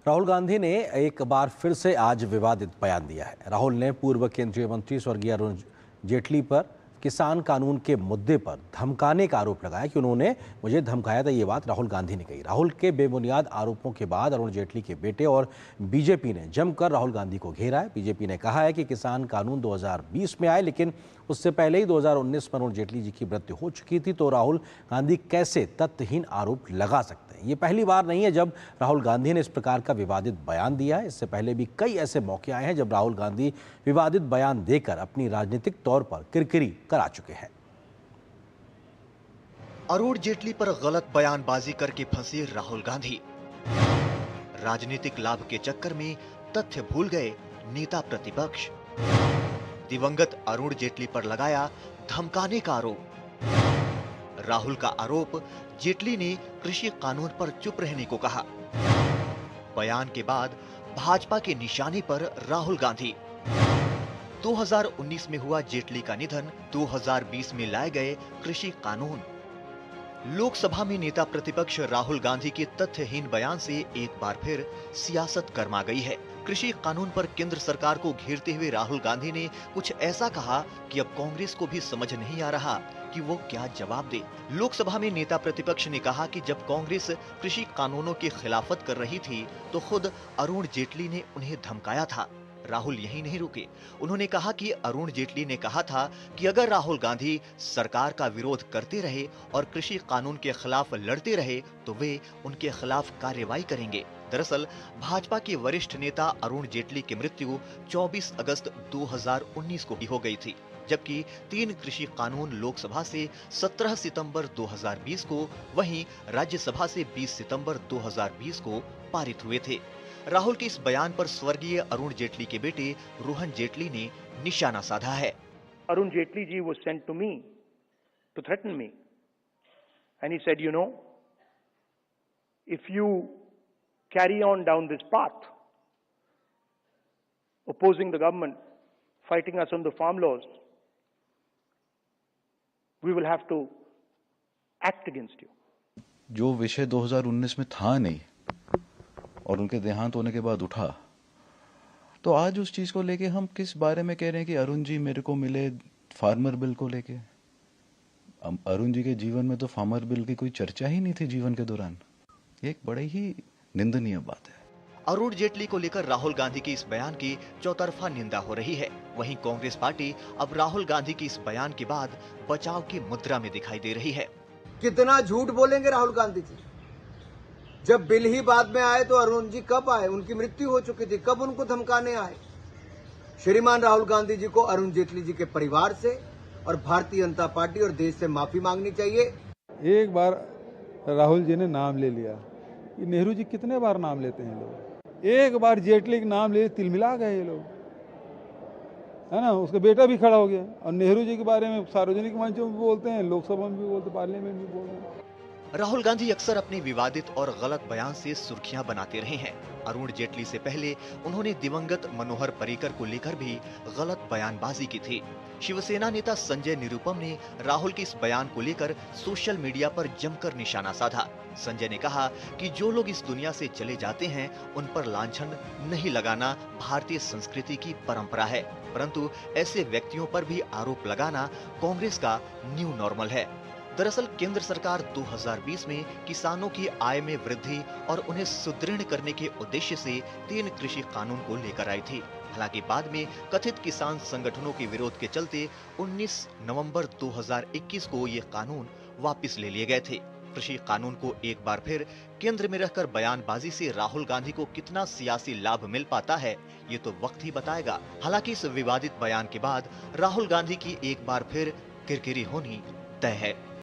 राहुल गांधी ने एक बार फिर से आज विवादित बयान दिया है। राहुल ने पूर्व केंद्रीय मंत्री स्वर्गीय अरुण जेटली पर किसान कानून के मुद्दे पर धमकाने का आरोप लगाया कि उन्होंने मुझे धमकाया था। ये बात राहुल गांधी ने कही। राहुल के बेबुनियाद आरोपों के बाद अरुण जेटली के बेटे और बीजेपी ने जमकर राहुल गांधी को घेरा है। बीजेपी ने कहा है कि किसान कानून 2020 में आए, लेकिन उससे पहले ही 2019 में अरुण जेटली जी की मृत्यु हो चुकी थी, तो राहुल गांधी कैसे तथ्यहीन आरोप लगा सकते हैं। ये पहली बार नहीं है जब राहुल गांधी ने इस प्रकार का विवादित बयान दिया है। इससे पहले भी कई ऐसे मौके आए हैं जब राहुल गांधी विवादित बयान देकर अपनी राजनीतिक तौर पर किरकिरी करा चुके हैं। अरुण जेटली पर गलत बयानबाजी करके फंसे राहुल गांधी। राजनीतिक लाभ के चक्कर में तथ्य भूल गए नेता प्रतिपक्ष। दिवंगत अरुण जेटली पर लगाया धमकाने का आरोप। राहुल का आरोप, जेटली ने कृषि कानून पर चुप रहने को कहा। बयान के बाद भाजपा के निशाने पर राहुल गांधी। 2019 में हुआ जेटली का निधन, 2020 में लाए गए कृषि कानून। लोकसभा में नेता प्रतिपक्ष राहुल गांधी के तथ्यहीन बयान से एक बार फिर सियासत गर्मा गई है। कृषि कानून पर केंद्र सरकार को घेरते हुए राहुल गांधी ने कुछ ऐसा कहा कि अब कांग्रेस को भी समझ नहीं आ रहा कि वो क्या जवाब दे। लोकसभा में नेता प्रतिपक्ष ने कहा कि जब कांग्रेस कृषि कानूनों की खिलाफत कर रही थी तो खुद अरुण जेटली ने उन्हें धमकाया था। राहुल यहीं नहीं रुके। उन्होंने कहा कि अरुण जेटली ने कहा था कि अगर राहुल गांधी सरकार का विरोध करते रहे और कृषि कानून के खिलाफ लड़ते रहे तो वे उनके खिलाफ कार्रवाई करेंगे। दरअसल भाजपा के वरिष्ठ नेता अरुण जेटली की मृत्यु 24 अगस्त 2019 को हो गई थी, जबकि 3 कृषि कानून लोकसभा से 17 सितंबर 2020 को, वहीं राज्यसभा से 20 सितंबर 2020 को पारित हुए थे। राहुल के इस बयान पर स्वर्गीय अरुण जेटली के बेटे रोहन जेटली ने निशाना साधा है। Arun Jaitley ji was sent to me to threaten me, and he said, you know, if you carry on down this path, opposing the government, fighting us on the farm laws, we will have to act against you. जो विषय 2019 में था नहीं और उनके देहांत होने के बाद उठा, तो आज उस चीज को लेके हम किस बारे में कह रहे हैं कि अरुण जी मेरे को मिले फार्मर बिल को लेके। अरुण जी के जीवन में तो फार्मर बिल की कोई चर्चा ही नहीं थी जीवन के दौरान। ये एक बड़ी ही निंदनीय बात है। अरुण जेटली को लेकर राहुल गांधी के इस बयान की चौतरफा निंदा हो रही है। वहीं कांग्रेस पार्टी अब राहुल गांधी के इस बयान के बाद बचाव की मुद्रा में दिखाई दे रही है। कितना झूठ बोलेंगे राहुल गांधी जी। जब बिल ही बाद में आए तो अरुण जी कब आए? उनकी मृत्यु हो चुकी थी, कब उनको धमकाने आए? श्रीमान राहुल गांधी जी को अरुण जेटली जी के परिवार से और भारतीय जनता पार्टी और देश से माफी मांगनी चाहिए। एक बार राहुल जी ने नाम ले लिया, नेहरू जी कितने बार नाम लेते हैं लोग? एक बार जेटली का नाम ले तिलमिला गए ये लोग, है ना। उसका बेटा भी खड़ा हो गया और नेहरू जी के बारे में सार्वजनिक मंचों में बोलते हैं, लोकसभा में भी बोलते, पार्लियामेंट में भी बोल रहे हैं। राहुल गांधी अक्सर अपने विवादित और गलत बयान से सुर्खियां बनाते रहे हैं। अरुण जेटली से पहले उन्होंने दिवंगत मनोहर पर्रिकर को लेकर भी गलत बयानबाजी की थी। शिवसेना नेता संजय निरुपम ने राहुल के इस बयान को लेकर सोशल मीडिया पर जमकर निशाना साधा। संजय ने कहा कि जो लोग इस दुनिया से चले जाते हैं उन पर लांछन नहीं लगाना भारतीय संस्कृति की परंपरा है, परंतु ऐसे व्यक्तियों पर भी आरोप लगाना कांग्रेस का न्यू नॉर्मल है। दरअसल केंद्र सरकार 2020 में किसानों की आय में वृद्धि और उन्हें सुदृढ़ करने के उद्देश्य से 3 कृषि कानून को लेकर आई थी। हालांकि बाद में कथित किसान संगठनों के विरोध के चलते 19 नवंबर 2021 को ये कानून वापस ले लिए गए थे। कृषि कानून को एक बार फिर केंद्र में रहकर बयानबाजी से राहुल गांधी को कितना सियासी लाभ मिल पाता है, ये तो वक्त ही बताएगा। हालांकि इस विवादित बयान के बाद राहुल गांधी की एक बार फिर किरकिरी होनी तय है।